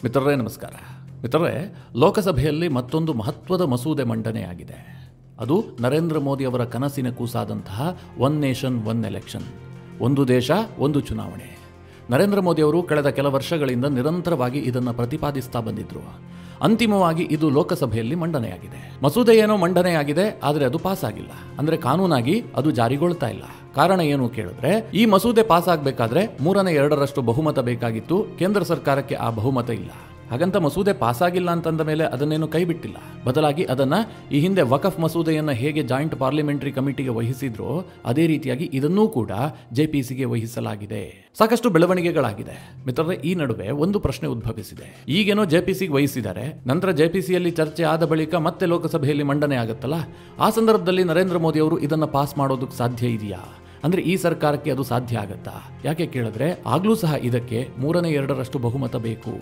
ಮಿತ್ರರೇ ನಮಸ್ಕಾರ. ಮಿತ್ರರೇ, ಲೋಕಸಭೆಯಲ್ಲಿ ಮತ್ತೊಂದು ಮಹತ್ವದ ಮಸೂದೆ ಮಂಡನೆಯಾಗಿದೆ. ಅದು ನರೇಂದ್ರ ಮೋದಿ ಅವರ ಕನಸಿನ ಕೂಸಾದಂತಹ ಒನ್ ನೇಷನ್ ಒನ್ ಎಲೆಕ್ಷನ್, ಒಂದು ದೇಶ ಒಂದು ಚುನಾವಣೆ. ನರೇಂದ್ರ ಮೋದಿ ಅವರು ಕಳೆದ ಕೆಲ ವರ್ಷಗಳಿಂದ ನಿರಂತರವಾಗಿ ಇದನ್ನು ಪ್ರತಿಪಾದಿಸ್ತಾ ಬಂದಿದ್ರು. ಅಂತಿಮವಾಗಿ ಇದು ಲೋಕಸಭೆಯಲ್ಲಿ ಮಂಡನೆಯಾಗಿದೆ. ಮಸೂದೆ ಏನೋ ಮಂಡನೆಯಾಗಿದೆ, ಆದರೆ ಅದು ಪಾಸ್ ಆಗಿಲ್ಲ. ಅಂದ್ರೆ ಕಾನೂನಾಗಿ ಅದು ಜಾರಿಗೊಳ್ತಾ ಇಲ್ಲ. ಕಾರಣ ಏನು ಕೇಳಿದ್ರೆ, ಈ ಮಸೂದೆ ಪಾಸ್ ಆಗಬೇಕಾದ್ರೆ 2/3 ಬಹುಮತ ಬೇಕಾಗಿತ್ತು. ಕೇಂದ್ರ ಸರ್ಕಾರಕ್ಕೆ ಆ ಬಹುಮತ ಇಲ್ಲ. ಹಾಗಂತ ಮಸೂದೆ ಪಾಸ್ ಆಗಿಲ್ಲ ಅಂತಂದ ಮೇಲೆ ಅದನ್ನೇನು ಕೈ ಬಿಟ್ಟಿಲ್ಲ. ಬದಲಾಗಿ ಅದನ್ನ ಈ ಹಿಂದೆ ವಕಫ್ ಮಸೂದೆಯನ್ನು ಹೇಗೆ ಜಾಯಿಂಟ್ ಪಾರ್ಲಿಮೆಂಟರಿ ಕಮಿಟಿಗೆ ವಹಿಸಿದ್ರೋ ಅದೇ ರೀತಿಯಾಗಿ ಇದನ್ನೂ ಕೂಡ ಜೆಪಿಸಿಗೆ ವಹಿಸಲಾಗಿದೆ. ಸಾಕಷ್ಟು ಬೆಳವಣಿಗೆಗಳಾಗಿದೆ. ಮಿತ್ರರೇ, ಈ ನಡುವೆ ಒಂದು ಪ್ರಶ್ನೆ ಉದ್ಭವಿಸಿದೆ. ಈಗೇನೋ ಜೆಪಿಸಿಗೆ ವಹಿಸಿದ್ದಾರೆ, ನಂತರ ಜೆಪಿಸಿಯಲ್ಲಿ ಚರ್ಚೆ ಆದ ಬಳಿಕ ಮತ್ತೆ ಲೋಕಸಭೆಯಲ್ಲಿ ಮಂಡನೆ ಆಗುತ್ತಲ್ಲ, ಆ ಸಂದರ್ಭದಲ್ಲಿ ನರೇಂದ್ರ ಮೋದಿ ಅವರು ಇದನ್ನ ಪಾಸ್ ಮಾಡೋದಕ್ಕೆ ಸಾಧ್ಯ ಇದೆಯಾ? ಅಂದ್ರೆ ಈ ಸರ್ಕಾರಕ್ಕೆ ಅದು ಸಾಧ್ಯ ಆಗತ್ತಾ? ಯಾಕೆ ಕೇಳಿದ್ರೆ, ಆಗ್ಲೂ ಸಹ ಇದಕ್ಕೆ 2/3 ಬಹುಮತ ಬೇಕು.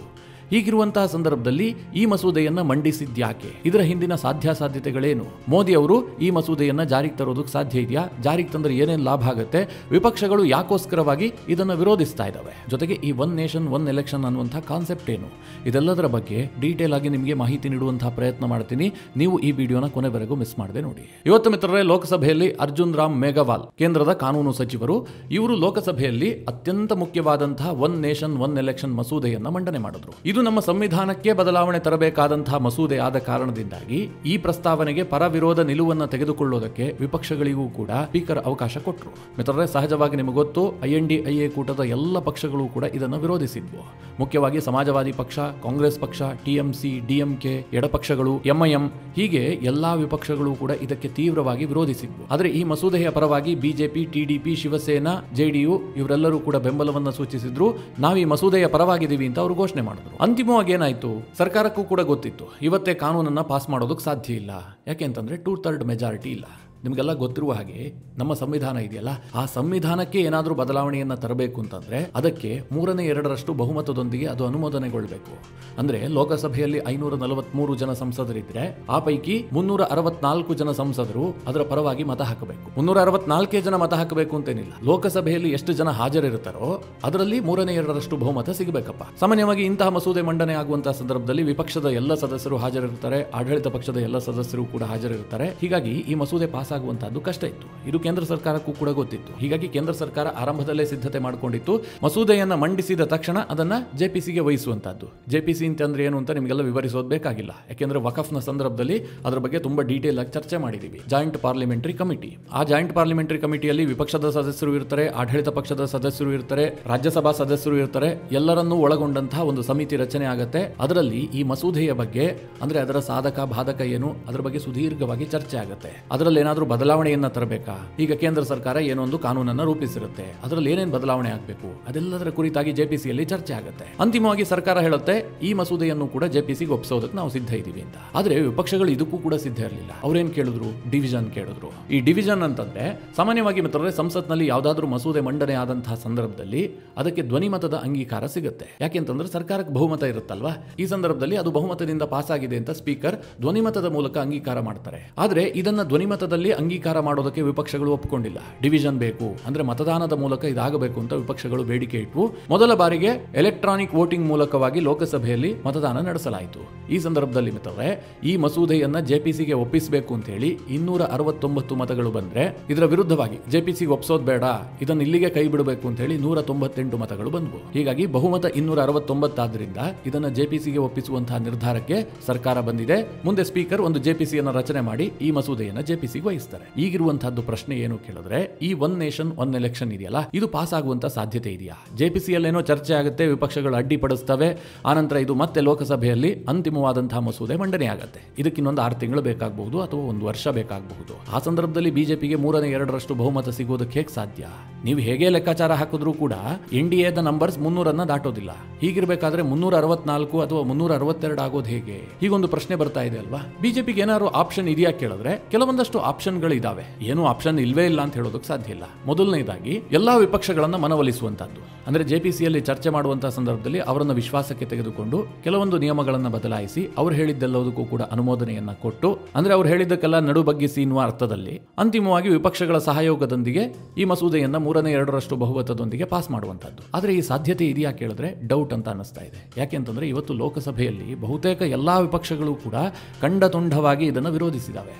ಹೀಗಿರುವಂತಹ ಸಂದರ್ಭದಲ್ಲಿ ಈ ಮಸೂದೆಯನ್ನ ಮಂಡಿಸಿದ್ಯಾಕೆ? ಇದರ ಹಿಂದಿನ ಸಾಧ್ಯತೆಗಳೇನು? ಮೋದಿ ಅವರು ಈ ಮಸೂದೆಯನ್ನ ಜಾರಿಗೆ ತರೋದಕ್ಕೆ ಸಾಧ್ಯ ಇದೆಯಾ? ಜಾರಿಗೆ ತಂದ್ರೆ ಏನೇನು ಲಾಭ ಆಗುತ್ತೆ? ವಿಪಕ್ಷಗಳು ಯಾಕೋಸ್ಕರವಾಗಿ ಇದನ್ನು ವಿರೋಧಿಸ್ತಾ ಇದ್ದಾವೆ? ಜೊತೆಗೆ ಈ ಒನ್ ನೇಷನ್ ಒನ್ ಎಲೆಕ್ಷನ್ ಅನ್ನುವಂತಹ ಕಾನ್ಸೆಪ್ಟ್ ಏನು? ಇದೆಲ್ಲದರ ಬಗ್ಗೆ ಡೀಟೇಲ್ ಆಗಿ ನಿಮಗೆ ಮಾಹಿತಿ ನೀಡುವಂತಹ ಪ್ರಯತ್ನ ಮಾಡ್ತೀನಿ. ನೀವು ಈ ವಿಡಿಯೋನ ಕೊನೆವರೆಗೂ ಮಿಸ್ ಮಾಡದೆ ನೋಡಿ. ಇವತ್ತು ಮಿತ್ರರೇ, ಲೋಕಸಭೆಯಲ್ಲಿ ಅರ್ಜುನ್ ರಾಮ್ ಮೇಘವಾಲ್, ಕೇಂದ್ರದ ಕಾನೂನು ಸಚಿವರು, ಇವರು ಲೋಕಸಭೆಯಲ್ಲಿ ಅತ್ಯಂತ ಮುಖ್ಯವಾದಂತಹ ಒನ್ ನೇಷನ್ ಒನ್ ಎಲೆಕ್ಷನ್ ಮಸೂದೆಯನ್ನ ಮಂಡನೆ ಮಾಡಿದ್ರು. ಇದು ನಮ್ಮ ಸಂವಿಧಾನಕ್ಕೆ ಬದಲಾವಣೆ ತರಬೇಕಾದಂತಹ ಮಸೂದೆ ಆದ ಕಾರಣದಿಂದಾಗಿ ಈ ಪ್ರಸ್ತಾವನೆಗೆ ಪರ ವಿರೋಧ ನಿಲುವನ್ನು ತೆಗೆದುಕೊಳ್ಳುವುದಕ್ಕೆ ವಿಪಕ್ಷಗಳಿಗೂ ಕೂಡ ಸ್ಪೀಕರ್ ಅವಕಾಶ ಕೊಟ್ಟರು. ಮಿತ್ರರೇ, ಸಹಜವಾಗಿ ನಿಮಗೆ ಗೊತ್ತು, INDIA ಕೂಟದ ಎಲ್ಲ ಪಕ್ಷಗಳು ಕೂಡ ಇದನ್ನು ವಿರೋಧಿಸಿದ್ವು. ಮುಖ್ಯವಾಗಿ ಸಮಾಜವಾದಿ ಪಕ್ಷ, ಕಾಂಗ್ರೆಸ್ ಪಕ್ಷ, TMC, DMK, ಎಡಪಕ್ಷಗಳು, MIM, ಹೀಗೆ ಎಲ್ಲಾ ವಿಪಕ್ಷಗಳು ಕೂಡ ಇದಕ್ಕೆ ತೀವ್ರವಾಗಿ ವಿರೋಧಿಸಿದ್ವು. ಆದರೆ ಈ ಮಸೂದೆಯ ಪರವಾಗಿ BJP, TDP, ಶಿವಸೇನಾ, JDU ಇವರೆಲ್ಲರೂ ಕೂಡ ಬೆಂಬಲವನ್ನು ಸೂಚಿಸಿದ್ರು. ನಾವು ಈ ಮಸೂದೆಯ ಪರವಾಗಿದ್ದೀವಿ ಅಂತ ಅವರು ಘೋಷಣೆ ಮಾಡಿದ್ರು. ಅಂತಿಮವಾಗಿ ಏನಾಯ್ತು? ಸರ್ಕಾರಕ್ಕೂ ಕೂಡ ಗೊತ್ತಿತ್ತು ಇವತ್ತೇ ಕಾನೂನನ್ನ ಪಾಸ್ ಮಾಡೋದಕ್ಕೆ ಸಾಧ್ಯ ಇಲ್ಲ. ಯಾಕೆ ಅಂತಂದ್ರೆ 2/3 ಮೆಜಾರಿಟಿ ಇಲ್ಲ. ನಿಮಗೆಲ್ಲ ಗೊತ್ತಿರುವ ಹಾಗೆ ನಮ್ಮ ಸಂವಿಧಾನ ಇದೆಯಲ್ಲ, ಆ ಸಂವಿಧಾನಕ್ಕೆ ಏನಾದರೂ ಬದಲಾವಣೆಯನ್ನ ತರಬೇಕು ಅಂತಂದ್ರೆ ಅದಕ್ಕೆ 2/3 ಬಹುಮತದೊಂದಿಗೆ ಅದು ಅನುಮೋದನೆಗೊಳ್ಳಬೇಕು. ಅಂದ್ರೆ ಲೋಕಸಭೆಯಲ್ಲಿ 543 ಜನ ಸಂಸದರಿದ್ರೆ ಆ ಪೈಕಿ 364 ಜನ ಸಂಸದರು ಅದರ ಪರವಾಗಿ ಮತ ಹಾಕಬೇಕು. 364 ಜನ ಮತ ಹಾಕಬೇಕು ಅಂತೇನಿಲ್ಲ. ಲೋಕಸಭೆಯಲ್ಲಿ ಎಷ್ಟು ಜನ ಹಾಜರಿರ್ತಾರೋ ಅದರಲ್ಲಿ 2/3 ಬಹುಮತ ಸಿಗಬೇಕಪ್ಪ. ಸಾಮಾನ್ಯವಾಗಿ ಇಂತಹ ಮಸೂದೆ ಮಂಡನೆ ಆಗುವಂತಹ ಸಂದರ್ಭದಲ್ಲಿ ವಿಪಕ್ಷದ ಎಲ್ಲ ಸದಸ್ಯರು ಹಾಜರಿರ್ತಾರೆ, ಆಡಳಿತ ಪಕ್ಷದ ಎಲ್ಲ ಸದಸ್ಯರು ಕೂಡ ಹಾಜರಿರ್ತಾರೆ. ಹೀಗಾಗಿ ಈ ಮಸೂದೆ ಪಾಸ್ ಆಗುವಂತಹದ್ದು ಕಷ್ಟ ಇತ್ತು. ಇದು ಕೇಂದ್ರ ಸರ್ಕಾರಕ್ಕೂ ಕೂಡ ಗೊತ್ತಿತ್ತು. ಹೀಗಾಗಿ ಕೇಂದ್ರ ಸರ್ಕಾರ ಆರಂಭದಲ್ಲೇ ಸಿದ್ಧತೆ ಮಾಡಿಕೊಂಡಿತ್ತು. ಮಸೂದೆಯನ್ನ ಮಂಡಿಸಿದ ತಕ್ಷಣ ಅದನ್ನ ಜೆಪಿಸಿಗೆ ವಹಿಸುವಂತಹದ್ದು. ಜೆಪಿಸಿ ಅಂತಂದ್ರೆ ಏನು ಅಂತ ನಿಮಗೆಲ್ಲ ವಿವರಿಸೋದು ಬೇಕಾಗಿಲ್ಲ. ಯಾಕೆಂದ್ರೆ ವಕಫ್ನ ಸಂದರ್ಭದಲ್ಲಿ ಅದರ ಬಗ್ಗೆ ತುಂಬಾ ಡೀಟೇಲ್ ಆಗಿ ಚರ್ಚೆ ಮಾಡಿದೀವಿ. ಜಾಯಿಂಟ್ ಪಾರ್ಲಿಮೆಂಟರಿ ಕಮಿಟಿ, ಆ ಜಾಯಿಂಟ್ ಪಾರ್ಲಿಮೆಂಟರಿ ಕಮಿಟಿಯಲ್ಲಿ ವಿಪಕ್ಷದ ಸದಸ್ಯರು ಇರ್ತಾರೆ, ಆಡಳಿತ ಪಕ್ಷದ ಸದಸ್ಯರು ಇರ್ತಾರೆ, ರಾಜ್ಯಸಭಾ ಸದಸ್ಯರು ಇರ್ತಾರೆ. ಎಲ್ಲರನ್ನೂ ಒಳಗೊಂಡಂತಹ ಒಂದು ಸಮಿತಿ ರಚನೆ ಆಗುತ್ತೆ. ಅದರಲ್ಲಿ ಈ ಮಸೂದೆಯ ಬಗ್ಗೆ, ಅಂದ್ರೆ ಅದರ ಸಾಧಕ ಬಾಧಕ ಏನು, ಅದರ ಬಗ್ಗೆ ಸುದೀರ್ಘವಾಗಿ ಚರ್ಚೆ ಆಗುತ್ತೆ. ಅದರಲ್ಲಿ ಏನಾದರೂ ಬದಲಾವಣೆಯನ್ನ ತರಬೇಕಾ? ಈಗ ಕೇಂದ್ರ ಸರ್ಕಾರ ಏನೊಂದು ಕಾನೂನನ್ನ ರೂಪಿಸಿರುತ್ತೆ, ಅದರಲ್ಲಿ ಏನೇನು ಬದಲಾವಣೆ ಆಗಬೇಕು, ಅದೆಲ್ಲದರ ಕುರಿತಾಗಿ ಜೆಪಿಸಿಯಲ್ಲಿ ಚರ್ಚೆ ಆಗುತ್ತೆ. ಅಂತಿಮವಾಗಿ ಸರ್ಕಾರ ಹೇಳುತ್ತೆ ಈ ಮಸೂದೆಯನ್ನು ಕೂಡ ಜೆಪಿಸಿಗೆ ಒಪ್ಪಿಸೋದಕ್ಕೆ ನಾವು ಸಿದ್ಧ ಇದ್ದೀವಿ ಅಂತ. ಆದ್ರೆ ವಿಪಕ್ಷಗಳು ಇದಕ್ಕೂ ಕೂಡ ಸಿದ್ಧ ಇರಲಿಲ್ಲ. ಅವ್ರೇನ್ ಕೇಳಿದ್ರು? ಡಿವಿಷನ್ ಕೇಳಿದ್ರು. ಈ ಡಿವಿಷನ್ ಅಂತಂದ್ರೆ ಸಾಮಾನ್ಯವಾಗಿ ಮಿತ್ರರೇ, ಸಂಸತ್ನಲ್ಲಿ ಯಾವುದಾದ್ರೂ ಮಸೂದೆ ಮಂಡನೆ ಆದಂತಹ ಸಂದರ್ಭದಲ್ಲಿ ಅದಕ್ಕೆ ಧ್ವನಿಮತದ ಅಂಗೀಕಾರ ಸಿಗುತ್ತೆ. ಯಾಕೆಂತಂದ್ರೆ ಸರ್ಕಾರಕ್ಕೆ ಬಹುಮತ ಇರುತ್ತಲ್ವಾ, ಈ ಸಂದರ್ಭದಲ್ಲಿ ಅದು ಬಹುಮತದಿಂದ ಪಾಸ್ ಆಗಿದೆ ಅಂತ ಸ್ಪೀಕರ್ ಧ್ವನಿಮತದ ಮೂಲಕ ಅಂಗೀಕಾರ ಮಾಡ್ತಾರೆ. ಆದ್ರೆ ಇದನ್ನ ಧ್ವನಿಮತದಲ್ಲಿ ಅಂಗೀಕಾರ ಮಾಡೋದಕ್ಕೆ ವಿಪಕ್ಷಗಳು ಒಪ್ಪಿಕೊಂಡಿಲ್ಲ. ಡಿವಿಷನ್ ಬೇಕು, ಅಂದ್ರೆ ಮತದಾನದ ಮೂಲಕ ಇದಾಗಬೇಕು ಅಂತ ವಿಪಕ್ಷಗಳು ಬೇಡಿಕೆ ಇಟ್ವು. ಮೊದಲ ಬಾರಿಗೆ ಎಲೆಕ್ಟ್ರಾನಿಕ್ ವೋಟಿಂಗ್ ಮೂಲಕವಾಗಿ ಲೋಕಸಭೆಯಲ್ಲಿ ಮತದಾನ ನಡೆಸಲಾಯಿತು. ಈ ಸಂದರ್ಭದಲ್ಲಿ ಮಿತ್ರರೇ, ಈ ಮಸೂದೆಯನ್ನ ಜೆಪಿಸಿಗೆ ಒಪ್ಪಿಸಬೇಕು ಅಂತ ಹೇಳಿ 269 ಮತಗಳು ಬಂದ್ರೆ, ಇದರ ವಿರುದ್ಧವಾಗಿ ಜೆಪಿಸಿಗೆ ಒಪ್ಪಿಸೋದು ಬೇಡ, ಇದನ್ನು ಇಲ್ಲಿಗೆ ಕೈ ಬಿಡಬೇಕು ಅಂತ ಹೇಳಿ 198 ಮತಗಳು ಬಂದವು. ಹೀಗಾಗಿ ಬಹುಮತ 269 ಆದ್ರಿಂದ ಇದನ್ನ ಜೆಪಿಸಿಗೆ ಒಪ್ಪಿಸುವಂತಹ ನಿರ್ಧಾರಕ್ಕೆ ಸರ್ಕಾರ ಬಂದಿದೆ. ಮುಂದೆ ಸ್ಪೀಕರ್ ಒಂದು ಜೆಪಿಸಿಯನ್ನು ರಚನೆ ಮಾಡಿ ಈ ಮಸೂದೆಯನ್ನ ಜೆಪಿಸಿಗೆ ವಹಿಸ್ತಾರೆ. ಈಗಿರುವಂತಹದ್ದು ಪ್ರಶ್ನೆ ಏನು ಕೇಳಿದ್ರೆ, ಈ ಒನ್ ನೇಷನ್ ಒನ್ ಎಲೆಕ್ಷನ್ ಇದೆಯಲ್ಲ, ಇದು ಪಾಸ್ ಆಗುವಂತ ಸಾಧ್ಯತೆ ಇದೆಯಾ? ಜೆಪಿಸಿಯಲ್ಲೇನೋ ಚರ್ಚೆ ಆಗುತ್ತೆ, ವಿಪಕ್ಷಗಳು ಅಡ್ಡಿಪಡಿಸ್ತವೆ, ಆನಂತರ ಇದು ಮತ್ತೆ ಲೋಕಸಭೆಯಲ್ಲಿ ಅಂತಿಮವಾದಂತಹ ಮಸೂದೆ ಮಂಡನೆ ಆಗುತ್ತೆ. ಇದಕ್ಕೆ ಇನ್ನೊಂದು 6 ತಿಂಗಳು ಬೇಕಾಗಬಹುದು ಅಥವಾ 1 ವರ್ಷ ಬೇಕಾಗಬಹುದು. ಆ ಸಂದರ್ಭದಲ್ಲಿ ಬಿಜೆಪಿಗೆ 2/3 ಬಹುಮತ ಸಿಗೋದಕ್ಕೆ ಹೇಗೆ ಸಾಧ್ಯ? ನೀವು ಹೇಗೆ ಲೆಕ್ಕಾಚಾರ ಹಾಕಿದ್ರೂ ಕೂಡ NDAದ ನಂಬರ್ಸ್ 300 ದಾಟೋದಿಲ್ಲ. ಹೀಗಿರ್ಬೇಕಾದ್ರೆ 364 ಅಥವಾ 362 ಆಗೋದು ಹೇಗೆ? ಹೀಗೊಂದು ಪ್ರಶ್ನೆ ಬರ್ತಾ ಇದೆ ಅಲ್ವಾ? ಬಿಜೆಪಿಗೆ ಏನಾದ್ರು ಆಪ್ಷನ್ ಇದೆಯಾ ಕೇಳಿದ್ರೆ ಕೆಲವೊಂದಷ್ಟು ಆಪ್ಷನ್ ಆಪ್ಷನ್ಗಳಿದಾವೆ. ಏನು ಆಪ್ಷನ್ ಇಲ್ವೇ ಇಲ್ಲ ಅಂತ ಹೇಳೋದಕ್ಕೆ ಸಾಧ್ಯ ಇಲ್ಲ. ಮೊದಲನೇದಾಗಿ ಎಲ್ಲಾ ವಿಪಕ್ಷಗಳನ್ನ ಮನವೊಲಿಸುವಂತದ್ದು. ಅಂದ್ರೆ ಜೆಪಿಸಿಯಲ್ಲಿ ಚರ್ಚೆ ಮಾಡುವಂತಹ ಸಂದರ್ಭದಲ್ಲಿ ಅವರನ್ನ ವಿಶ್ವಾಸಕ್ಕೆ ತೆಗೆದುಕೊಂಡು ಕೆಲವೊಂದು ನಿಯಮಗಳನ್ನು ಬದಲಾಯಿಸಿ ಅವ್ರು ಹೇಳಿದ್ದೆಲ್ಲದಕ್ಕೂ ಕೂಡ ಅನುಮೋದನೆಯನ್ನ ಕೊಟ್ಟು, ಅಂದ್ರೆ ಅವ್ರು ಹೇಳಿದ್ದಕ್ಕೆಲ್ಲ ನಡು ಬಗ್ಗಿಸಿ ಎನ್ನುವ ಅರ್ಥದಲ್ಲಿ ಅಂತಿಮವಾಗಿ ವಿಪಕ್ಷಗಳ ಸಹಯೋಗದೊಂದಿಗೆ ಈ ಮಸೂದೆಯನ್ನ 3/2 ಬಹುಮತದೊಂದಿಗೆ ಪಾಸ್ ಮಾಡುವಂತದ್ದು. ಆದ್ರೆ ಈ ಸಾಧ್ಯತೆ ಇದೆಯಾ ಕೇಳಿದ್ರೆ ಡೌಟ್ ಅಂತ ಅನಿಸ್ತಾ ಇದೆ. ಯಾಕೆಂತಂದ್ರೆ ಇವತ್ತು ಲೋಕಸಭೆಯಲ್ಲಿ ಬಹುತೇಕ ಎಲ್ಲಾ ವಿಪಕ್ಷಗಳು ಕೂಡ ಖಂಡತುಂಡವಾಗಿ ಇದನ್ನು ವಿರೋಧಿಸಿದಾವೆ.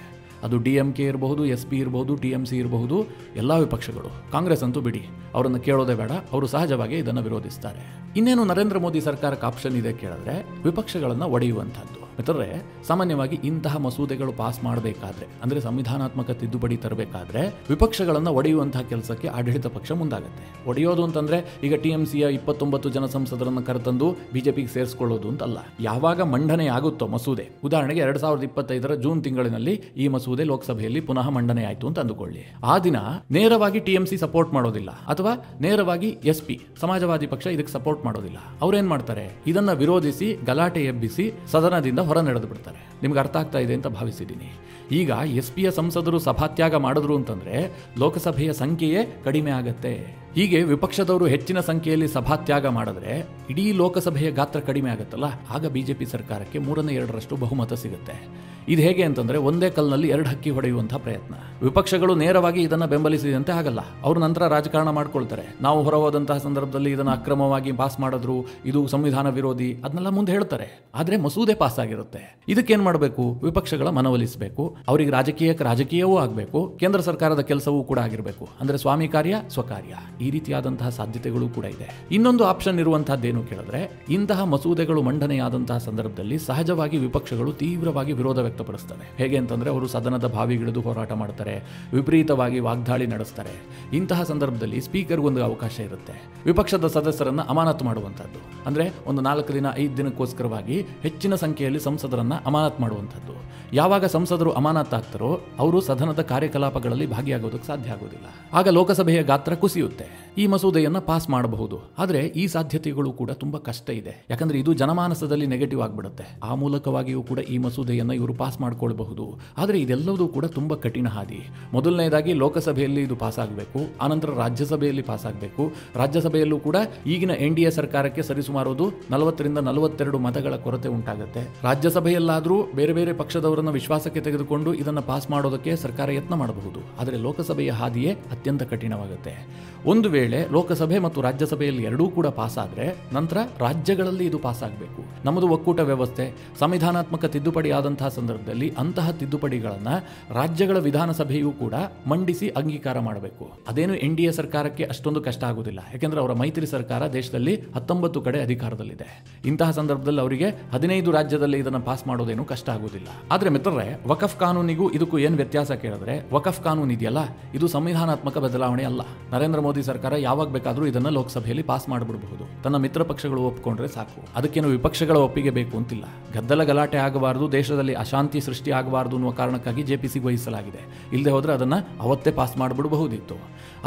ಅದು DMK ಇರಬಹುದು, SP ಇರಬಹುದು, TMC ಇರಬಹುದು, ಎಲ್ಲ ವಿಪಕ್ಷಗಳು. ಕಾಂಗ್ರೆಸ್ ಅಂತೂ ಬಿಡಿ, ಅವರನ್ನು ಕೇಳೋದೇ ಬೇಡ, ಅವರು ಸಹಜವಾಗಿ ಇದನ್ನು ವಿರೋಧಿಸ್ತಾರೆ. ಇನ್ನೇನು ನರೇಂದ್ರ ಮೋದಿ ಸರ್ಕಾರಕ್ಕೆ ಆಪ್ಷನ್ ಇದೆ ಕೇಳಿದ್ರೆ ವಿಪಕ್ಷಗಳನ್ನು ಒಡೆಯುವಂಥದ್ದು. ಮಿತ್ರರೇ, ಸಾಮಾನ್ಯವಾಗಿ ಇಂತಹ ಮಸೂದೆಗಳು ಪಾಸ್ ಮಾಡಬೇಕಾದ್ರೆ, ಅಂದ್ರೆ ಸಂವಿಧಾನಾತ್ಮಕ ತಿದ್ದುಪಡಿ ತರಬೇಕಾದ್ರೆ ವಿಪಕ್ಷಗಳನ್ನು ಒಡೆಯುವಂತಹ ಕೆಲಸಕ್ಕೆ ಆಡಳಿತ ಪಕ್ಷ ಮುಂದಾಗುತ್ತೆ. ಒಡೆಯೋದು ಅಂತಂದ್ರೆ ಈಗ TMCಯ 29 ಜನ ಸಂಸದರನ್ನು ಕರೆತಂದು ಬಿಜೆಪಿಗೆ ಸೇರಿಸಿಕೊಳ್ಳೋದು ಅಂತಲ್ಲ. ಯಾವಾಗ ಮಂಡನೆ ಆಗುತ್ತೋ ಮಸೂದೆ, ಉದಾಹರಣೆಗೆ 2025 ಜೂನ್ ತಿಂಗಳಿನಲ್ಲಿ ಈ ಮಸೂದೆ ಲೋಕಸಭೆಯಲ್ಲಿ ಪುನಃ ಮಂಡನೆ ಆಯಿತು ಅಂತ ಅಂದುಕೊಳ್ಳಿ. ಆ ದಿನ ನೇರವಾಗಿ TMC ಸಪೋರ್ಟ್ ಮಾಡೋದಿಲ್ಲ, ಅಥವಾ ನೇರವಾಗಿ SP ಸಮಾಜವಾದಿ ಪಕ್ಷ ಇದಕ್ಕೆ ಸಪೋರ್ಟ್ ಮಾಡೋದಿಲ್ಲ. ಅವ್ರೇನ್ ಮಾಡ್ತಾರೆ, ಇದನ್ನ ವಿರೋಧಿಸಿ ಗಲಾಟೆ ಎಬ್ಬಿಸಿ ಸದನದಿಂದ ಹೊರ ನಡೆದು ಬಿಡ್ತಾರೆ. ನಿಮ್ಗೆ ಅರ್ಥ ಆಗ್ತಾ ಇದೆ ಅಂತ ಭಾವಿಸಿದ್ದೀನಿ. ಈಗ SPಯ ಸಂಸದರು ಸಭಾತ್ಯಾಗ ಮಾಡಿದ್ರು ಅಂತಂದ್ರೆ ಲೋಕಸಭೆಯ ಸಂಖ್ಯೆಯೇ ಕಡಿಮೆ ಆಗತ್ತೆ. ಹೀಗೆ ವಿಪಕ್ಷದವರು ಹೆಚ್ಚಿನ ಸಂಖ್ಯೆಯಲ್ಲಿ ಸಭಾತ್ಯಾಗ ಮಾಡಿದ್ರೆ ಇಡೀ ಲೋಕಸಭೆಯ ಗಾತ್ರ ಕಡಿಮೆ ಆಗುತ್ತಲ್ಲ, ಆಗ ಬಿಜೆಪಿ ಸರ್ಕಾರಕ್ಕೆ 3/2 ಬಹುಮತ ಸಿಗುತ್ತೆ. ಇದು ಹೇಗೆ ಅಂತಂದ್ರೆ ಒಂದೇ ಕಲ್ನಲ್ಲಿ 2 ಹಕ್ಕಿ ಹೊಡೆಯುವಂತಹ ಪ್ರಯತ್ನ. ವಿಪಕ್ಷಗಳು ನೇರವಾಗಿ ಇದನ್ನ ಬೆಂಬಲಿಸಿದಂತೆ ಆಗಲ್ಲ. ಅವರು ನಂತರ ರಾಜಕಾರಣ ಮಾಡ್ಕೊಳ್ತಾರೆ. ನಾವು ಹೊರಹೋದಂತಹ ಸಂದರ್ಭದಲ್ಲಿ ಇದನ್ನ ಅಕ್ರಮವಾಗಿ ಪಾಸ್ ಮಾಡಿದ್ರು, ಇದು ಸಂವಿಧಾನ ವಿರೋಧಿ, ಅದನ್ನೆಲ್ಲ ಮುಂದೆ ಹೇಳ್ತಾರೆ. ಆದ್ರೆ ಮಸೂದೆ ಪಾಸ್ ಆಗಿರುತ್ತೆ. ಇದಕ್ಕೇನ್ ಮಾಡಬೇಕು, ವಿಪಕ್ಷಗಳ ಮನವೊಲಿಸಬೇಕು. ಅವರಿಗೆ ರಾಜಕೀಯವೂ ಆಗಬೇಕು, ಕೇಂದ್ರ ಸರ್ಕಾರದ ಕೆಲಸವೂ ಕೂಡ ಆಗಿರಬೇಕು. ಅಂದ್ರೆ ಸ್ವಾಮಿ ಕಾರ್ಯ ಸ್ವಕಾರ್ಯ, ಈ ರೀತಿಯಾದಂತಹ ಸಾಧ್ಯತೆಗಳು ಕೂಡ ಇದೆ. ಇನ್ನೊಂದು ಆಪ್ಷನ್ ಇರುವಂತಹದ್ದೇನು ಕೇಳಿದ್ರೆ, ಇಂತಹ ಮಸೂದೆಗಳು ಮಂಡನೆಯಾದಂತಹ ಸಂದರ್ಭದಲ್ಲಿ ಸಹಜವಾಗಿ ವಿಪಕ್ಷಗಳು ತೀವ್ರವಾಗಿ ವಿರೋಧ ವ್ಯಕ್ತಪಡಿಸ್ತವೆ. ಹೇಗೆ ಅಂತಂದ್ರೆ ಅವರು ಸದನದ ಬಾವಿಗಿಳಿದು ಹೋರಾಟ ಮಾಡ್ತಾರೆ, ವಿಪರೀತವಾಗಿ ವಾಗ್ದಾಳಿ ನಡೆಸ್ತಾರೆ. ಇಂತಹ ಸಂದರ್ಭದಲ್ಲಿ ಸ್ಪೀಕರ್ಗೊಂದು ಅವಕಾಶ ಇರುತ್ತೆ, ವಿಪಕ್ಷದ ಸದಸ್ಯರನ್ನ ಅಮಾನತು ಮಾಡುವಂತದ್ದು. ಅಂದ್ರೆ ಒಂದು 4 ದಿನ 5 ದಿನಕ್ಕೋಸ್ಕರವಾಗಿ ಹೆಚ್ಚಿನ ಸಂಖ್ಯೆಯಲ್ಲಿ ಸಂಸದರನ್ನ ಅಮಾನತು ಮಾಡುವಂಥದ್ದು. ಯಾವಾಗ ಸಂಸದರು ಅಮಾನತಾಗ್ತಾರೋ ಅವರು ಸದನದ ಕಾರ್ಯಕಲಾಪಗಳಲ್ಲಿ ಭಾಗಿಯಾಗೋದಕ್ಕೆ ಸಾಧ್ಯ ಆಗೋದಿಲ್ಲ. ಆಗ ಲೋಕಸಭೆಯ ಗಾತ್ರ ಕುಸಿಯುತ್ತೆ. ಈ ಮಸೂದೆಯನ್ನ ಪಾಸ್ ಮಾಡಬಹುದು. ಆದ್ರೆ ಈ ಸಾಧ್ಯತೆಗಳು ಕೂಡ ತುಂಬಾ ಕಷ್ಟ ಇದೆ. ಯಾಕಂದ್ರೆ ಇದು ಜನಮಾನಸದಲ್ಲಿ ನೆಗೆಟಿವ್ ಆಗಿಬಿಡುತ್ತೆ. ಆ ಮೂಲಕವಾಗಿಯೂ ಕೂಡ ಈ ಮಸೂದೆಯನ್ನ ಇವರು ಪಾಸ್ ಮಾಡ್ಕೊಳ್ಬಹುದು. ಆದ್ರೆ ಇದೆಲ್ಲವೂ ಕೂಡ ತುಂಬಾ ಕಠಿಣ ಹಾದಿ. ಮೊದಲನೇದಾಗಿ ಲೋಕಸಭೆಯಲ್ಲಿ ಇದು ಪಾಸ್ ಆಗಬೇಕು, ಆನಂತರ ರಾಜ್ಯಸಭೆಯಲ್ಲಿ ಪಾಸ್ ಆಗಬೇಕು. ರಾಜ್ಯಸಭೆಯಲ್ಲೂ ಕೂಡ ಈಗಿನ NDA ಸರ್ಕಾರಕ್ಕೆ ಸರಿಸುಮಾರು 40ರಿಂದ 42 ಮತಗಳ ಕೊರತೆ ಉಂಟಾಗುತ್ತೆ. ರಾಜ್ಯಸಭೆಯಲ್ಲಾದರೂ ಬೇರೆ ಬೇರೆ ಪಕ್ಷದವರನ್ನು ವಿಶ್ವಾಸಕ್ಕೆ ತೆಗೆದುಕೊಂಡು ಇದನ್ನು ಪಾಸ್ ಮಾಡೋದಕ್ಕೆ ಸರ್ಕಾರ ಯತ್ನ ಮಾಡಬಹುದು. ಆದರೆ ಲೋಕಸಭೆಯ ಹಾದಿಯೇ ಅತ್ಯಂತ ಕಠಿಣವಾಗುತ್ತೆ. ಒಂದು ವೇಳೆ ಲೋಕಸಭೆ ಮತ್ತು ರಾಜ್ಯಸಭೆಯಲ್ಲಿ ಎರಡೂ ಕೂಡ ಪಾಸ್ ಆದರೆ ನಂತರ ರಾಜ್ಯಗಳಲ್ಲಿ ಇದು ಪಾಸ್ ಆಗಬೇಕು. ನಮ್ಮದು ಒಕ್ಕೂಟ ವ್ಯವಸ್ಥೆ, ಸಂವಿಧಾನಾತ್ಮಕ ತಿದ್ದುಪಡಿ ಆದಂತಹ ಸಂದರ್ಭದಲ್ಲಿ ಅಂತಹ ತಿದ್ದುಪಡಿಗಳನ್ನು ರಾಜ್ಯಗಳ ವಿಧಾನಸಭೆಯೂ ಕೂಡ ಮಂಡಿಸಿ ಅಂಗೀಕಾರ ಮಾಡಬೇಕು. ಅದೇನು NDA ಸರ್ಕಾರಕ್ಕೆ ಅಷ್ಟೊಂದು ಕಷ್ಟ ಆಗುವುದಿಲ್ಲ. ಯಾಕೆಂದ್ರೆ ಅವರ ಮೈತ್ರಿ ಸರ್ಕಾರ ದೇಶದಲ್ಲಿ 19 ಕಡೆ ಅಧಿಕಾರದಲ್ಲಿದೆ. ಇಂತಹ ಸಂದರ್ಭದಲ್ಲಿ ಅವರಿಗೆ 15 ರಾಜ್ಯದಲ್ಲಿ ಇದನ್ನು ಪಾಸ್ ಮಾಡೋದೇನು ಕಷ್ಟ ಆಗುವುದಿಲ್ಲ. ಆದ್ರೆ ಮಿತ್ರರೇ, ವಕಫ್ ಕಾನೂನಿಗೂ ಇದಕ್ಕೂ ಏನು ವ್ಯತ್ಯಾಸ ಕೇಳಿದ್ರೆ, ವಕಫ್ ಕಾನೂನು ಇದೆಯಲ್ಲ, ಇದು ಸಂವಿಧಾನಾತ್ಮಕ ಬದಲಾವಣೆ ಅಲ್ಲ. ನರೇಂದ್ರ ಮೋದಿ ಸರ್ಕಾರ ಯಾವಾಗ ಬೇಕಾದರೂ ಇದನ್ನು ಲೋಕಸಭೆಯಲ್ಲಿ ಪಾಸ್ ಮಾಡಿಬಿಡಬಹುದು. ತನ್ನ ಮಿತ್ರ ಪಕ್ಷಗಳು ಒಪ್ಪಿಕೊಂಡ್ರೆ ಸಾಕು. ಅದಕ್ಕೇನು ವಿಪಕ್ಷಗಳ ಒಪ್ಪಿಗೆ ಬೇಕು ಅಂತಿಲ್ಲ. ಗದ್ದಲ ಗಲಾಟೆ ಆಗಬಾರದು, ದೇಶದಲ್ಲಿ ಅಶಾಂತಿ ಸೃಷ್ಟಿ ಆಗಬಾರದು ಅನ್ನುವ ಕಾರಣಕ್ಕಾಗಿ JPCಗೆ ವಹಿಸಲಾಗಿದೆ. ಇಲ್ಲದೆ ಹೋದ್ರೆ ಅದನ್ನ ಅವತ್ತೇ ಪಾಸ್ ಮಾಡಿಬಿಡಬಹುದಿತ್ತು.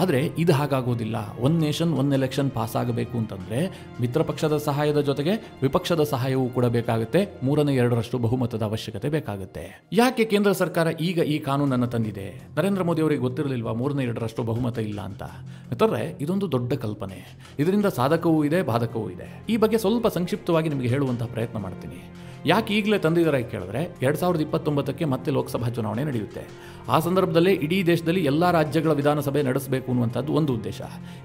ಆದರೆ ಇದು ಹಾಗಾಗೋದಿಲ್ಲ. One nation one election pass ಆಗಬೇಕು ಅಂತಂದ್ರೆ ಮಿತ್ರ ಪಕ್ಷದ ಸಹಾಯದ ಜೊತೆಗೆ ವಿಪಕ್ಷದ ಸಹಾಯವೂ ಕೂಡ ಬೇಕಾಗುತ್ತೆ. 3/2 ಬಹುಮತದ ಅವಶ್ಯಕತೆ ಬೇಕಾಗುತ್ತೆ. ಯಾಕೆ ಕೇಂದ್ರ ಸರ್ಕಾರ ಈಗ ಈ ಕಾನೂನನ್ನು ತಂದಿದೆ? ನರೇಂದ್ರ ಮೋದಿ ಅವರಿಗೆ ಗೊತ್ತಿರಲಿಲ್ವಾ 3/2 ಬಹುಮತ ಇಲ್ಲ ಅಂತ? ಮಿತ್ರರೇ, ಇದೊಂದು ದೊಡ್ಡ ಕಲ್ಪನೆ. ಇದರಿಂದ ಸಾಧಕವೂ ಇದೆ, ಬಾಧಕವೂ ಇದೆ. ಈ ಬಗ್ಗೆ ಸ್ವಲ್ಪ ಸಂಕ್ಷಿಪ್ತವಾಗಿ ನಿಮಗೆ ಹೇಳುವಂತಹ ಪ್ರಯತ್ನ ಮಾಡ್ತೀನಿ. ಯಾಕೆ ಈಗಲೇ ತಂದಿದ್ದಾರೆ ಕೇಳಿದ್ರೆ, 2029ಕ್ಕೆ ಮತ್ತೆ ಲೋಕಸಭಾ ಚುನಾವಣೆ ನಡೆಯುತ್ತೆ. ಆ ಸಂದರ್ಭದಲ್ಲೇ ಇಡೀ ದೇಶದಲ್ಲಿ ಎಲ್ಲಾ ರಾಜ್ಯಗಳ ವಿಧಾನಸಭೆ ನಡೆಸಬೇಕು ಅನ್ನುವಂಥದ್ದು ಒಂದು ಉದ್ದೇಶ.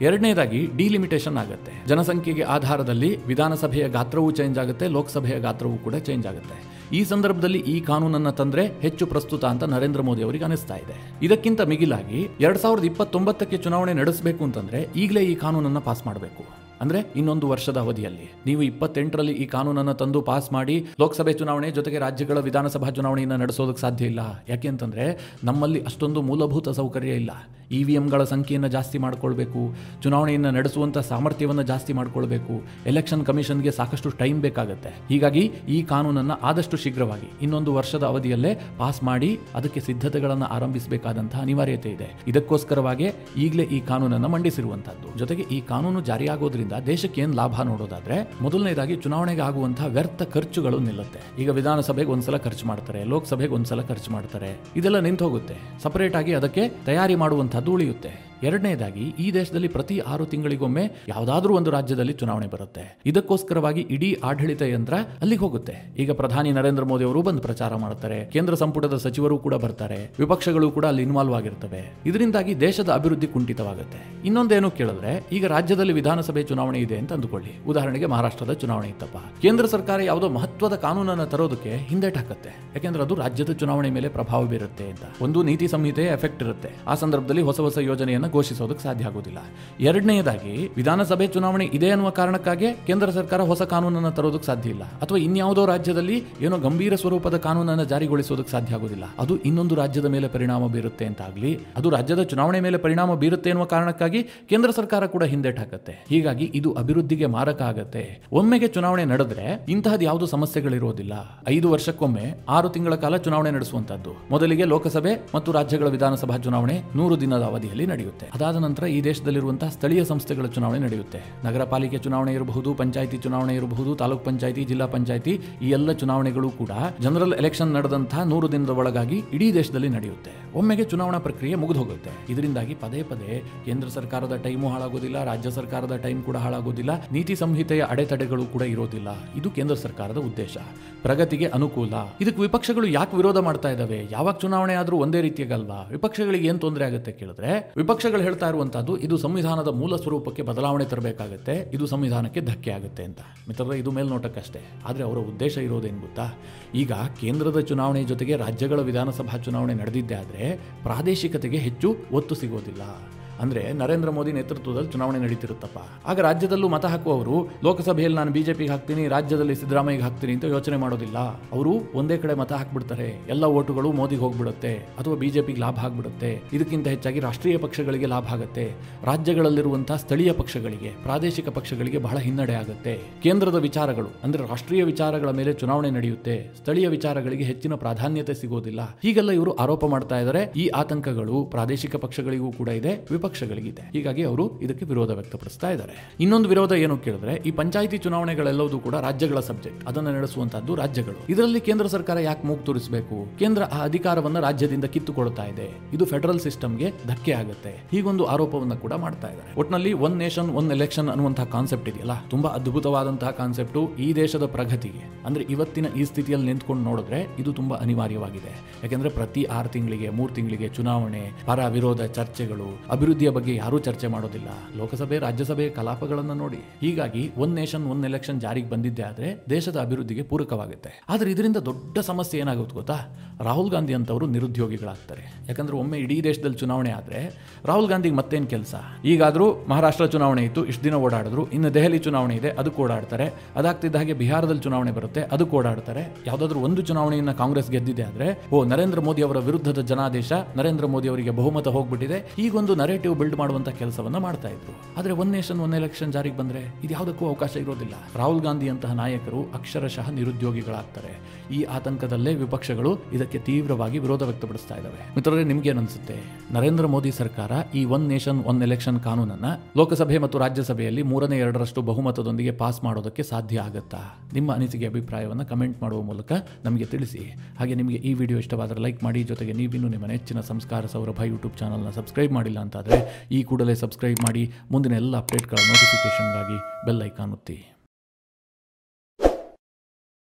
ಎರಡನೇದಾಗಿ ಡಿಲಿಮಿಟೇಷನ್ ಆಗುತ್ತೆ. ಜನಸಂಖ್ಯೆಗೆ ಆಧಾರದಲ್ಲಿ ವಿಧಾನಸಭೆಯ ಗಾತ್ರವೂ ಚೇಂಜ್ ಆಗುತ್ತೆ, ಲೋಕಸಭೆಯ ಗಾತ್ರವೂ ಕೂಡ ಚೇಂಜ್ ಆಗುತ್ತೆ. ಈ ಸಂದರ್ಭದಲ್ಲಿ ಈ ಕಾನೂನನ್ನು ತಂದ್ರೆ ಹೆಚ್ಚು ಪ್ರಸ್ತುತ ಅಂತ ನರೇಂದ್ರ ಮೋದಿ ಅವರಿಗೆ ಅನಿಸ್ತಾ ಇದೆ. ಇದಕ್ಕಿಂತ ಮಿಗಿಲಾಗಿ 2029ಕ್ಕೆ ಚುನಾವಣೆ ನಡೆಸಬೇಕು ಅಂತಂದ್ರೆ ಈಗಲೇ ಈ ಕಾನೂನನ್ನು ಪಾಸ್ ಮಾಡಬೇಕು. ಅಂದ್ರೆ ಇನ್ನೊಂದು ವರ್ಷದ ಅವಧಿಯಲ್ಲಿ ನೀವು 28ರಲ್ಲಿ ಈ ಕಾನೂನನ್ನು ತಂದು ಪಾಸ್ ಮಾಡಿ ಲೋಕಸಭೆ ಚುನಾವಣೆ ಜೊತೆಗೆ ರಾಜ್ಯಗಳ ವಿಧಾನಸಭಾ ಚುನಾವಣೆಯನ್ನು ನಡೆಸೋದಕ್ಕೆ ಸಾಧ್ಯ ಇಲ್ಲ. ಯಾಕೆ ಅಂತಂದ್ರೆ ನಮ್ಮಲ್ಲಿ ಅಷ್ಟೊಂದು ಮೂಲಭೂತ ಸೌಕರ್ಯ ಇಲ್ಲ. EVMಗಳ ಸಂಖ್ಯೆಯನ್ನು ಜಾಸ್ತಿ ಮಾಡ್ಕೊಳ್ಬೇಕು, ಚುನಾವಣೆಯನ್ನು ನಡೆಸುವಂಥ ಸಾಮರ್ಥ್ಯವನ್ನು ಜಾಸ್ತಿ ಮಾಡ್ಕೊಳ್ಬೇಕು, ಎಲೆಕ್ಷನ್ ಕಮಿಷನ್ಗೆ ಸಾಕಷ್ಟು ಟೈಮ್ ಬೇಕಾಗುತ್ತೆ. ಹೀಗಾಗಿ ಈ ಕಾನೂನನ್ನು ಆದಷ್ಟು ಶೀಘ್ರವಾಗಿ ಇನ್ನೊಂದು ವರ್ಷದ ಅವಧಿಯಲ್ಲೇ ಪಾಸ್ ಮಾಡಿ ಅದಕ್ಕೆ ಸಿದ್ಧತೆಗಳನ್ನು ಆರಂಭಿಸಬೇಕಾದಂತಹ ಅನಿವಾರ್ಯತೆ ಇದೆ. ಇದಕ್ಕೋಸ್ಕರವಾಗಿ ಈಗಲೇ ಈ ಕಾನೂನನ್ನು ಮಂಡಿಸಿರುವಂತಹದ್ದು. ಜೊತೆಗೆ ಈ ಕಾನೂನು ಜಾರಿಯಾಗೋದ್ರಿಂದ ಇದರಿಂದ ದೇಶಕ್ಕೆ ಏನು ಲಾಭ ನೋಡೋದಾದ್ರೆ ಮೊದಲನೇದಾಗಿ ಚುನಾವಣೆಗೆ ಆಗುವಂತಹ ವ್ಯರ್ಥ ಖರ್ಚುಗಳು ನಿಲ್ಲುತ್ತೆ. ಈಗ ವಿಧಾನಸಭೆಗೆ ಒಂದ್ಸಲ ಖರ್ಚು ಮಾಡ್ತಾರೆ, ಲೋಕಸಭೆಗೆ ಒಂದ್ಸಲ ಖರ್ಚು ಮಾಡ್ತಾರೆ, ಇದೆಲ್ಲ ನಿಂತು ಹೋಗುತ್ತೆ. ಸಪರೇಟ್ ಆಗಿ ಅದಕ್ಕೆ ತಯಾರಿ ಮಾಡುವಂತಹದ್ದು ಉಳಿಯುತ್ತೆ. ಎರಡನೇದಾಗಿ ಈ ದೇಶದಲ್ಲಿ ಪ್ರತಿ 6 ತಿಂಗಳಿಗೊಮ್ಮೆ ಯಾವುದಾದ್ರೂ ಒಂದು ರಾಜ್ಯದಲ್ಲಿ ಚುನಾವಣೆ ಬರುತ್ತೆ. ಇದಕ್ಕೋಸ್ಕರವಾಗಿ ಇಡೀ ಆಡಳಿತ ಯಂತ್ರ ಅಲ್ಲಿಗೆ ಹೋಗುತ್ತೆ. ಈಗ ಪ್ರಧಾನಿ ನರೇಂದ್ರ ಮೋದಿ ಅವರು ಬಂದು ಪ್ರಚಾರ ಮಾಡ್ತಾರೆ, ಕೇಂದ್ರ ಸಂಪುಟದ ಸಚಿವರು ಕೂಡ ಬರ್ತಾರೆ, ವಿಪಕ್ಷಗಳು ಕೂಡ ಅಲ್ಲಿ ಇನ್ವಾಲ್ವ್ ಆಗಿರ್ತವೆ. ಇದರಿಂದಾಗಿ ದೇಶದ ಅಭಿವೃದ್ಧಿ ಕುಂಠಿತವಾಗುತ್ತೆ. ಇನ್ನೊಂದೇನು ಕೇಳಿದ್ರೆ, ಈಗ ರಾಜ್ಯದಲ್ಲಿ ವಿಧಾನಸಭೆ ಚುನಾವಣೆ ಇದೆ ಅಂತ ಅಂದುಕೊಳ್ಳಿ. ಉದಾಹರಣೆಗೆ ಮಹಾರಾಷ್ಟ್ರದ ಚುನಾವಣೆ ಇತ್ತಪ್ಪ. ಕೇಂದ್ರ ಸರ್ಕಾರ ಯಾವುದೋ ಮಹತ್ವದ ಕಾನೂನನ್ನು ತರೋದಕ್ಕೆ ಹಿಂದೇಟ್ ಹಾಕುತ್ತೆ. ಯಾಕೆಂದ್ರೆ ಅದು ರಾಜ್ಯದ ಚುನಾವಣೆ ಮೇಲೆ ಪ್ರಭಾವ ಬೀರುತ್ತೆ ಅಂತ. ಒಂದು ನೀತಿ ಸಂಹಿತೆ ಎಫೆಕ್ಟ್ ಇರುತ್ತೆ. ಆ ಸಂದರ್ಭದಲ್ಲಿ ಹೊಸ ಹೊಸ ಯೋಜನೆಯನ್ನು ಘೋಷಿಸೋದಕ್ಕೆ ಸಾಧ್ಯ ಆಗೋದಿಲ್ಲ. ಎರಡನೆಯದಾಗಿ ವಿಧಾನಸಭೆ ಚುನಾವಣೆ ಇದೆ ಅನ್ನುವ ಕಾರಣಕ್ಕಾಗಿ ಕೇಂದ್ರ ಸರ್ಕಾರ ಹೊಸ ಕಾನೂನನ್ನು ತರೋದಕ್ಕೆ ಸಾಧ್ಯ ಇಲ್ಲ. ಅಥವಾ ಇನ್ಯಾವುದೋ ರಾಜ್ಯದಲ್ಲಿ ಏನೋ ಗಂಭೀರ ಸ್ವರೂಪದ ಕಾನೂನನ್ನು ಜಾರಿಗೊಳಿಸೋದಕ್ಕೆ ಸಾಧ್ಯ ಆಗೋದಿಲ್ಲ. ಅದು ಇನ್ನೊಂದು ರಾಜ್ಯದ ಮೇಲೆ ಪರಿಣಾಮ ಬೀರುತ್ತೆ ಅಂತಾಗ್ಲಿ, ಅದು ರಾಜ್ಯದ ಚುನಾವಣೆ ಮೇಲೆ ಪರಿಣಾಮ ಬೀರುತ್ತೆ ಎನ್ನುವ ಕಾರಣಕ್ಕಾಗಿ ಕೇಂದ್ರ ಸರ್ಕಾರ ಕೂಡ ಹಿಂದೇಟ್ ಹಾಕುತ್ತೆ. ಹೀಗಾಗಿ ಇದು ಅಭಿವೃದ್ಧಿಗೆ ಮಾರಕ ಆಗುತ್ತೆ. ಒಮ್ಮೆಗೆ ಚುನಾವಣೆ ನಡೆದ್ರೆ ಇಂತಹದ್ದು ಯಾವುದೋ ಸಮಸ್ಯೆಗಳಿರೋದಿಲ್ಲ. 5 ವರ್ಷಕ್ಕೊಮ್ಮೆ 6 ತಿಂಗಳ ಕಾಲ ಚುನಾವಣೆ ನಡೆಸುವಂತದ್ದು. ಮೊದಲಿಗೆ ಲೋಕಸಭೆ ಮತ್ತು ರಾಜ್ಯಗಳ ವಿಧಾನಸಭಾ ಚುನಾವಣೆ 100 ದಿನದ ಅವಧಿಯಲ್ಲಿ ನಡೆಯುತ್ತೆ. ಅದಾದ ನಂತರ ಈ ದೇಶದಲ್ಲಿರುವಂತಹ ಸ್ಥಳೀಯ ಸಂಸ್ಥೆಗಳ ಚುನಾವಣೆ ನಡೆಯುತ್ತೆ. ನಗರ ಪಾಲಿಕೆ ಚುನಾವಣೆ ಇರಬಹುದು, ಪಂಚಾಯಿತಿ ಚುನಾವಣೆ ಇರಬಹುದು, ತಾಲೂಕ್ ಪಂಚಾಯಿತಿ, ಜಿಲ್ಲಾ ಪಂಚಾಯಿತಿ, ಈ ಎಲ್ಲ ಚುನಾವಣೆಗಳು ಕೂಡ ಜನರಲ್ ಎಲೆಕ್ಷನ್ ನಡೆದಂತಹ 100 ದಿನದ ಒಳಗಾಗಿ ಇಡೀ ದೇಶದಲ್ಲಿ ನಡೆಯುತ್ತೆ. ಒಮ್ಮೆಗೆ ಚುನಾವಣಾ ಪ್ರಕ್ರಿಯೆ ಮುಗಿದು ಹೋಗುತ್ತೆ. ಇದರಿಂದಾಗಿ ಪದೇ ಪದೇ ಕೇಂದ್ರ ಸರ್ಕಾರದ ಟೈಮು ಹಾಳಾಗೋದಿಲ್ಲ, ರಾಜ್ಯ ಸರ್ಕಾರದ ಟೈಮ್ ಕೂಡ ಹಾಳಾಗೋದಿಲ್ಲ, ನೀತಿ ಸಂಹಿತೆಯ ಅಡೆತಡೆಗಳು ಕೂಡ ಇರೋದಿಲ್ಲ. ಇದು ಕೇಂದ್ರ ಸರ್ಕಾರದ ಉದ್ದೇಶ, ಪ್ರಗತಿಗೆ ಅನುಕೂಲ. ಇದಕ್ಕೆ ವಿಪಕ್ಷಗಳು ಯಾಕೆ ವಿರೋಧ ಮಾಡ್ತಾ ಇದ್ದಾವೆ? ಯಾವಾಗ ಚುನಾವಣೆ ಆದ್ರೂ ಒಂದೇ ರೀತಿಯಾಗಲ್ವಾ? ವಿಪಕ್ಷಗಳಿಗೆ ಏನ್ ತೊಂದರೆ ಆಗುತ್ತೆ ಕೇಳಿದ್ರೆ, ವಿಪಕ್ಷಗಳು ಹೇಳ್ತಾ ಇರುವಂತದ್ದು ಇದು ಸಂವಿಧಾನದ ಮೂಲ ಸ್ವರೂಪಕ್ಕೆ ಬದಲಾವಣೆ ತರಬೇಕಾಗುತ್ತೆ, ಇದು ಸಂವಿಧಾನಕ್ಕೆ ಧಕ್ಕೆ ಆಗುತ್ತೆ ಅಂತ. ಮಿತ್ರರೇ, ಇದು ಮೇಲ್ನೋಟಕ್ಕಷ್ಟೇ. ಆದ್ರೆ ಅವರ ಉದ್ದೇಶ ಇರೋದೇನು ಗೊತ್ತಾ? ಈಗ ಕೇಂದ್ರದ ಚುನಾವಣೆ ಜೊತೆಗೆ ರಾಜ್ಯಗಳ ವಿಧಾನಸಭಾ ಚುನಾವಣೆ ನಡೆದಿದ್ದೇ ಆದ್ರೆ ಪ್ರಾದೇಶಿಕತೆಗೆ ಹೆಚ್ಚು ಒತ್ತು ಸಿಗೋದಿಲ್ಲ. ಅಂದ್ರೆ ನರೇಂದ್ರ ಮೋದಿ ನೇತೃತ್ವದಲ್ಲಿ ಚುನಾವಣೆ ನಡೀತಿರುತ್ತಪ್ಪ. ಆಗ ರಾಜ್ಯದಲ್ಲೂ ಮತ ಹಾಕುವವರು ಲೋಕಸಭೆಯಲ್ಲಿ ನಾನು ಬಿಜೆಪಿಗೆ ಹಾಕ್ತೀನಿ, ರಾಜ್ಯದಲ್ಲಿ ಸಿದ್ದರಾಮಯ್ಯಗೆ ಹಾಕ್ತೀನಿ ಅಂತ ಯೋಚನೆ ಮಾಡೋದಿಲ್ಲ. ಅವರು ಒಂದೇ ಕಡೆ ಮತ ಹಾಕ್ಬಿಡ್ತಾರೆ. ಎಲ್ಲ ಓಟುಗಳು ಮೋದಿಗೆ ಹೋಗ್ಬಿಡುತ್ತೆ ಅಥವಾ ಬಿಜೆಪಿಗೆ ಲಾಭ ಆಗ್ಬಿಡುತ್ತೆ. ಇದಕ್ಕಿಂತ ಹೆಚ್ಚಾಗಿ ರಾಷ್ಟ್ರೀಯ ಪಕ್ಷಗಳಿಗೆ ಲಾಭ ಆಗುತ್ತೆ. ರಾಜ್ಯಗಳಲ್ಲಿರುವಂತಹ ಸ್ಥಳೀಯ ಪಕ್ಷಗಳಿಗೆ, ಪ್ರಾದೇಶಿಕ ಪಕ್ಷಗಳಿಗೆ ಬಹಳ ಹಿನ್ನಡೆ ಆಗುತ್ತೆ. ಕೇಂದ್ರದ ವಿಚಾರಗಳು ಅಂದ್ರೆ ರಾಷ್ಟ್ರೀಯ ವಿಚಾರಗಳ ಮೇಲೆ ಚುನಾವಣೆ ನಡೆಯುತ್ತೆ, ಸ್ಥಳೀಯ ವಿಚಾರಗಳಿಗೆ ಹೆಚ್ಚಿನ ಪ್ರಾಧಾನ್ಯತೆ ಸಿಗೋದಿಲ್ಲ. ಹೀಗೆಲ್ಲ ಇವರು ಆರೋಪ ಮಾಡ್ತಾ ಇದ್ದಾರೆ. ಈ ಆತಂಕಗಳು ಪ್ರಾದೇಶಿಕ ಪಕ್ಷಗಳಿಗೂ ಕೂಡ ಇದೆ, ವಿಪಕ್ಷಗಳಿಗಿದೆ. ಹೀಗಾಗಿ ಅವರು ಇದಕ್ಕೆ ವಿರೋಧ ವ್ಯಕ್ತಪಡಿಸ್ತಾ ಇದ್ದಾರೆ. ಇನ್ನೊಂದು ವಿರೋಧ ಏನು ಕೇಳಿದ್ರೆ, ಈ ಪಂಚಾಯಿತಿ ಚುನಾವಣೆಗಳೆಲ್ಲವೂ ಕೂಡ ರಾಜ್ಯಗಳ ಸಬ್ಜೆಕ್ಟ್, ಅದನ್ನು ನಡೆಸುವಂತಹದ್ದು ರಾಜ್ಯಗಳು. ಇದರಲ್ಲಿ ಕೇಂದ್ರ ಸರ್ಕಾರ ಯಾಕೆ ಮೂಗು ತೋರಿಸಬೇಕು? ಕೇಂದ್ರ ಆ ಅಧಿಕಾರವನ್ನ ರಾಜ್ಯದಿಂದ ಕಿತ್ತುಕೊಳ್ತಾ ಇದೆ, ಇದು ಫೆಡರಲ್ ಸಿಸ್ಟಮ್ಗೆ ಧಕ್ಕೆ ಆಗುತ್ತೆ. ಹೀಗೊಂದು ಆರೋಪವನ್ನ ಕೂಡ ಮಾಡ್ತಾ ಇದ್ದಾರೆ. ಒಟ್ಟಿನಲ್ಲಿ ಒನ್ ನೇಷನ್ ಒನ್ ಎಲೆಕ್ಷನ್ ಅನ್ನುವಂತಹ ಕಾನ್ಸೆಪ್ಟ್ ಇದೆಯಲ್ಲ, ತುಂಬಾ ಅದ್ಭುತವಾದಂತಹ ಕಾನ್ಸೆಪ್ಟ್. ಈ ದೇಶದ ಪ್ರಗತಿಗೆ ಅಂದ್ರೆ ಇವತ್ತಿನ ಈ ಸ್ಥಿತಿಯಲ್ಲಿ ನಿಂತ್ಕೊಂಡು ನೋಡಿದ್ರೆ ಇದು ತುಂಬಾ ಅನಿವಾರ್ಯವಾಗಿದೆ. ಯಾಕೆಂದ್ರೆ ಪ್ರತಿ 6 ತಿಂಗಳಿಗೆ 3 ತಿಂಗಳಿಗೆ ಚುನಾವಣೆ, ಪರ ವಿರೋಧ ಚರ್ಚೆಗಳು, ಅಭಿವೃದ್ಧಿಯ ಬಗ್ಗೆ ಯಾರೂ ಚರ್ಚೆ ಮಾಡೋದಿಲ್ಲ. ಲೋಕಸಭೆ ರಾಜ್ಯಸಭೆ ಕಲಾಪಗಳನ್ನು ನೋಡಿ. ಹೀಗಾಗಿ ಒನ್ ನೇಷನ್ ಒನ್ ಎಲೆಕ್ಷನ್ ಜಾರಿಗೆ ಬಂದಿದ್ದೆ ಆದ್ರೆ ದೇಶದ ಅಭಿವೃದ್ಧಿಗೆ ಪೂರಕವಾಗುತ್ತೆ. ಆದ್ರೆ ಇದರಿಂದ ದೊಡ್ಡ ಸಮಸ್ಯೆ ಏನಾಗುತ್ತೆ ಗೊತ್ತಾ? ರಾಹುಲ್ ಗಾಂಧಿ ಅಂತವರು ನಿರುದ್ಯೋಗಿಗಳಾಗ್ತಾರೆ. ಯಾಕಂದ್ರೆ ಒಮ್ಮೆ ಇಡೀ ದೇಶದಲ್ಲಿ ಚುನಾವಣೆ ಆದ್ರೆ ರಾಹುಲ್ ಗಾಂಧಿಗೆ ಮತ್ತೇನು ಕೆಲಸ? ಈಗಾದ್ರೂ ಮಹಾರಾಷ್ಟ್ರ ಚುನಾವಣೆ ಇತ್ತು, ಇಷ್ಟು ದಿನ ಓಡಾಡಿದ್ರು. ಇನ್ನು ದೆಹಲಿ ಚುನಾವಣೆ ಇದೆ, ಅದಕ್ಕೆ ಓಡಾಡ್ತಾರೆ. ಅದಾಗ್ತಿದ್ದ ಹಾಗೆ ಬಿಹಾರದಲ್ಲಿ ಚುನಾವಣೆ ಬರುತ್ತೆ, ಅದಕ್ಕೆ ಓಡಾಡ್ತಾರೆ. ಯಾವ್ದಾದ್ರು ಒಂದು ಚುನಾವಣೆಯನ್ನ ಕಾಂಗ್ರೆಸ್ ಗೆದ್ದಿದೆ ಆದ್ರೆ ನರೇಂದ್ರ ಮೋದಿ ಅವರ ವಿರುದ್ಧದ ಜನಾದೇಶ, ನರೇಂದ್ರ ಮೋದಿ ಅವರಿಗೆ ಬಹುಮತ ಹೋಗ್ಬಿಟ್ಟಿದೆ, ಹೀಗೊಂದು ನರೇಟಿವ್ ಬಿಲ್ಡ್ ಮಾಡುವಂತ ಕೆಲಸವನ್ನ ಮಾಡ್ತಾ ಇದ್ರು. ಆದ್ರೆ ಒನ್ ನೇಷನ್ ಒನ್ ಎಲೆಕ್ಷನ್ ಜಾರಿಗೆ ಬಂದ್ರೆ ಇದು ಯಾವುದಕ್ಕೂ ಅವಕಾಶ ಇರೋದಿಲ್ಲ. ರಾಹುಲ್ ಗಾಂಧಿ ಅಂತಹ ನಾಯಕರು ಅಕ್ಷರಶಃ ನಿರುದ್ಯೋಗಿಗಳಾಗ್ತಾರೆ. ಈ ಆತಂಕದಲ್ಲೇ ವಿಪಕ್ಷಗಳು ಇದಕ್ಕೆ ತೀವ್ರವಾಗಿ ವಿರೋಧ ವ್ಯಕ್ತಪಡಿಸ್ತಾ ಇದ್ದಾವೆ. ಮಿತ್ರರೇ, ನಿಮ್ಗೇನು ಅನ್ಸುತ್ತೆ? ನರೇಂದ್ರ ಮೋದಿ ಸರ್ಕಾರ ಈ ಒನ್ ನೇಷನ್ ಒನ್ ಎಲೆಕ್ಷನ್ ಕಾನೂನನ್ನ ಲೋಕಸಭೆ ಮತ್ತು ರಾಜ್ಯಸಭೆಯಲ್ಲಿ 3/2 ಬಹುಮತದೊಂದಿಗೆ ಪಾಸ್ ಮಾಡೋದಕ್ಕೆ ಸಾಧ್ಯ ಆಗುತ್ತಾ? ನಿಮ್ಮ ಅನಿಸಿಕೆ ಅಭಿಪ್ರಾಯವನ್ನು ಕಮೆಂಟ್ ಮಾಡುವ ಮೂಲಕ ನಮಗೆ ತಿಳಿಸಿ. ಹಾಗೆ ನಿಮಗೆ ಈ ವಿಡಿಯೋ ಇಷ್ಟವಾದರೆ ಲೈಕ್ ಮಾಡಿ. ಜೊತೆಗೆ ನೀವಿನ್ನೂ ನಿಮ್ಮ ನೆಚ್ಚಿನ ಸಂಸ್ಕಾರ ಸೌರಭ ಯೂಟ್ಯೂಬ್ ಚಾನಲ್ನ ಸಬ್ಸ್ಕ್ರೈಬ್ ಮಾಡಿಲ್ಲ ಅಂತಾದರೆ ಈ ಕೂಡಲೇ ಸಬ್ಸ್ಕ್ರೈಬ್ ಮಾಡಿ. ಮುಂದಿನ ಎಲ್ಲ ಅಪ್ಡೇಟ್ಗಳ ನೋಟಿಫಿಕೇಷನ್ಗಾಗಿ ಬೆಲ್ ಐಕಾನ್ ಒತ್ತಿ.